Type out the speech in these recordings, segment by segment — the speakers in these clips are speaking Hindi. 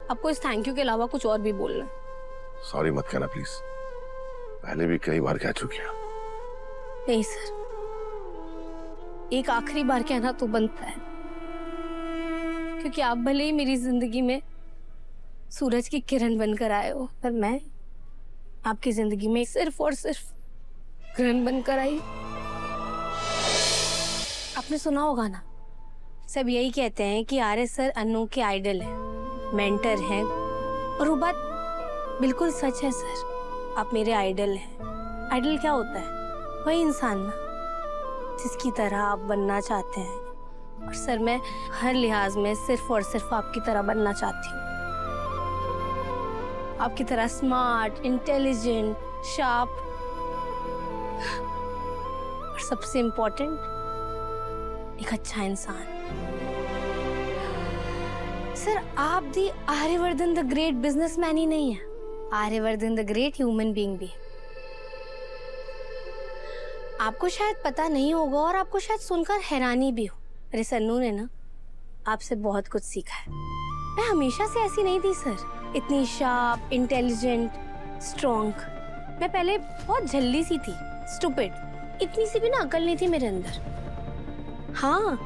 आपको इस थैंक यू के अलावा कुछ और भी बोलना है? सॉरी मत कहना प्लीज, पहले भी कई बार कह चुकी हूँ। नहीं सर, एक आखिरी बार कहना तो बनता है, क्योंकि आप भले ही मेरी जिंदगी में सूरज की किरण बनकर आए हो, पर मैं आपकी जिंदगी में सिर्फ और सिर्फ किरण बनकर आई। आपने सुना होगा ना, सब यही कहते हैं कि आर्य सर अन्नू के आइडल हैं, मेंटर हैं, और वो बात बिल्कुल सच है सर। आप मेरे आइडल हैं। आइडल क्या होता है? वही इंसान ना जिसकी तरह आप बनना चाहते हैं, और सर मैं हर लिहाज में सिर्फ और सिर्फ आपकी तरह बनना चाहती हूँ। आपकी तरह स्मार्ट, इंटेलिजेंट, शार्प, और सबसे इम्पोर्टेंट एक अच्छा इंसान। सर आप दी आर्यवर्धन द ग्रेट बिजनेसमैन ही नहीं है, Aryavardhan the great human being भी। आपको शायद पता नहीं होगा और आपको शायद सुनकर हैरानी भी हो, अरे सन्नू ने ना आपसे बहुत कुछ सीखा है। मैं हमेशा से ऐसी नहीं थी सर, इतनी शार्प, इंटेलिजेंट, स्ट्रॉन्ग। मैं पहले बहुत झल्ली सी थी, स्टूपिड, इतनी सी भी ना अकल नहीं थी मेरे अंदर। हाँ,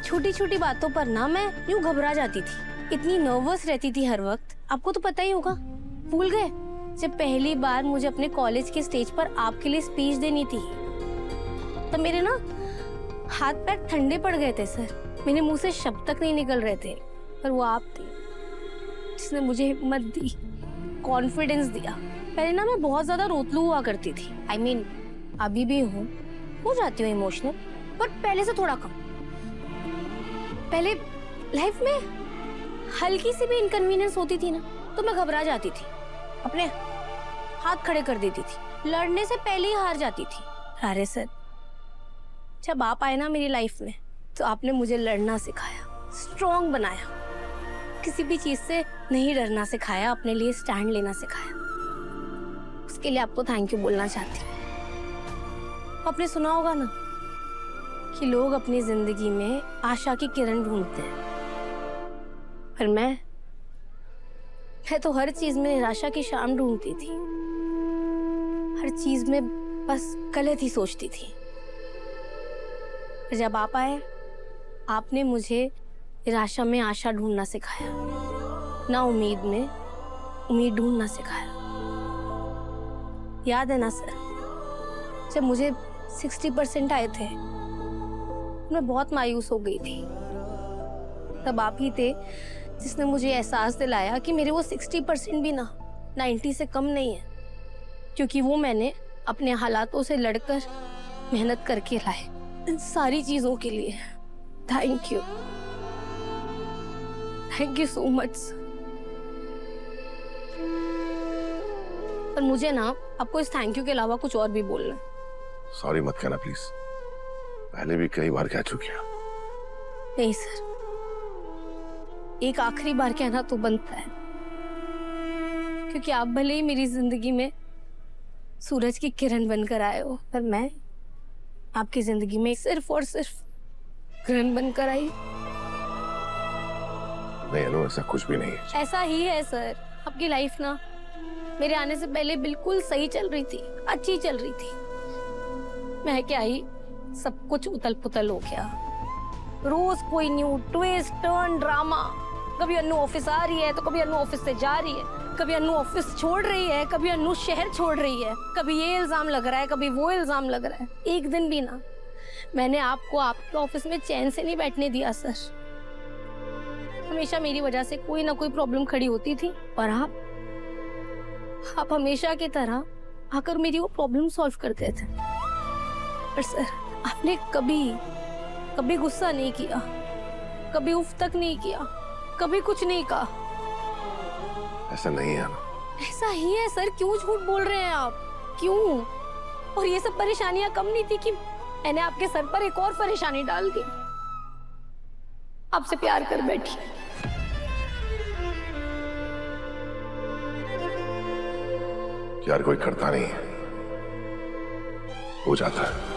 छोटी छोटी बातों पर ना मैं यूं घबरा जाती थी, इतनी नर्वस रहती थी हर वक्त। आपको तो पता ही होगा, भूल गए जब पहली बार मुझे अपने कॉलेज के स्टेज पर आपके लिए स्पीच देनी थी, तब मेरे ना हाथ पैर ठंडे पड़ गए थे सर, मेरे मुंह से शब्द तक नहीं निकल रहे थे। पर वो आप थे जिसने मुझे हिम्मत दी, कॉन्फिडेंस दिया। पहले ना मैं बहुत ज्यादा रोतलू हुआ करती थी, I mean, अभी भी हूँ, हो जाती हूँ इमोशनल, पर पहले से थोड़ा कम। पहले लाइफ में हल्की सी भी इनकन्वीनियंस होती थी ना तो मैं घबरा जाती थी, अपने हाथ खड़े कर देती थी, लड़ने से पहले ही हार जाती थी। अरे सर, जब आप आए ना मेरी लाइफ में तो आपने मुझे लड़ना सिखाया, स्ट्रॉन्ग बनाया, किसी भी चीज से नहीं डरना सिखाया, अपने लिए स्टैंड लेना सिखाया। उसके लिए आपको थैंक यू बोलना चाहती हूँ। आपने सुना होगा ना कि लोग अपनी जिंदगी में आशा की किरण ढूंढते हैं, पर मैं तो हर चीज में निराशा की शाम ढूंढती थी, हर चीज में बस गलत ही सोचती थी। पर जब आप आए, आपने मुझे निराशा में आशा ढूंढना सिखाया, ना उम्मीद में उम्मीद ढूंढना सिखाया। याद है ना सर, जब मुझे 60% आए थे मैं बहुत मायूस हो गई थी, तब आप ही थे जिसने मुझे एहसास दिलाया कि मेरे वो 60% भी ना 90 से कम नहीं है, क्योंकि वो मैंने अपने हालातों से लड़कर मेहनत करके लाए। इन सारी चीजों के लिए थैंक यू सो मच। पर मुझे ना आपको इस थैंक यू के अलावा कुछ और भी बोलना है। सॉरी मत कहना प्लीज, पहले भी कई बार कह चुकी हूँ। नहीं सर, एक आखिरी बार कहना तो बनता है, क्योंकि आप भले ही मेरी जिंदगी में सूरज की किरण बनकर आए हो, पर मैं आपकी जिंदगी में सिर्फ और सिर्फ किरण बनकर आई। नहीं अनु, ऐसा कुछ भी नहीं है। ऐसा ही है सर, आपकी लाइफ ना मेरे आने से पहले बिल्कुल सही चल रही थी, अच्छी चल रही थी। मैं क्या ही, सब कुछ उथल पुथल हो गया, रोज कोई न्यू ट्विस्ट, टर्न, ड्रामा। कभी अन्नू ऑफिस आ रही है तो कभी अन्नू ऑफिस से जा रही है, कभी अन्नू ऑफिस छोड़ रही है, कभी अन्नू शहर छोड़ रही है, कभी ये इल्जाम लग रहा है, कभी वो इल्जाम लग रहा है। एक दिन भी ना मैंने आपको आपके ऑफिस में चैन से नहीं बैठने दिया सर। हमेशा मेरी वजह से कोई ना कोई प्रॉब्लम खड़ी होती थी, और आप हमेशा की तरह आकर मेरी वो प्रॉब्लम सॉल्व करते थे। पर सर, आपने कभी गुस्सा नहीं किया, कभी उफ तक नहीं किया, कभी कुछ नहीं कहा। ऐसा नहीं है ना। ऐसा ही है सर, क्यों झूठ बोल रहे हैं आप, क्यों? और ये सब परेशानियां कम नहीं थी कि मैंने आपके सर पर एक और परेशानी डाल दी, आपसे प्यार कर बैठी। प्यार कोई करता नहीं है, हो जाता है।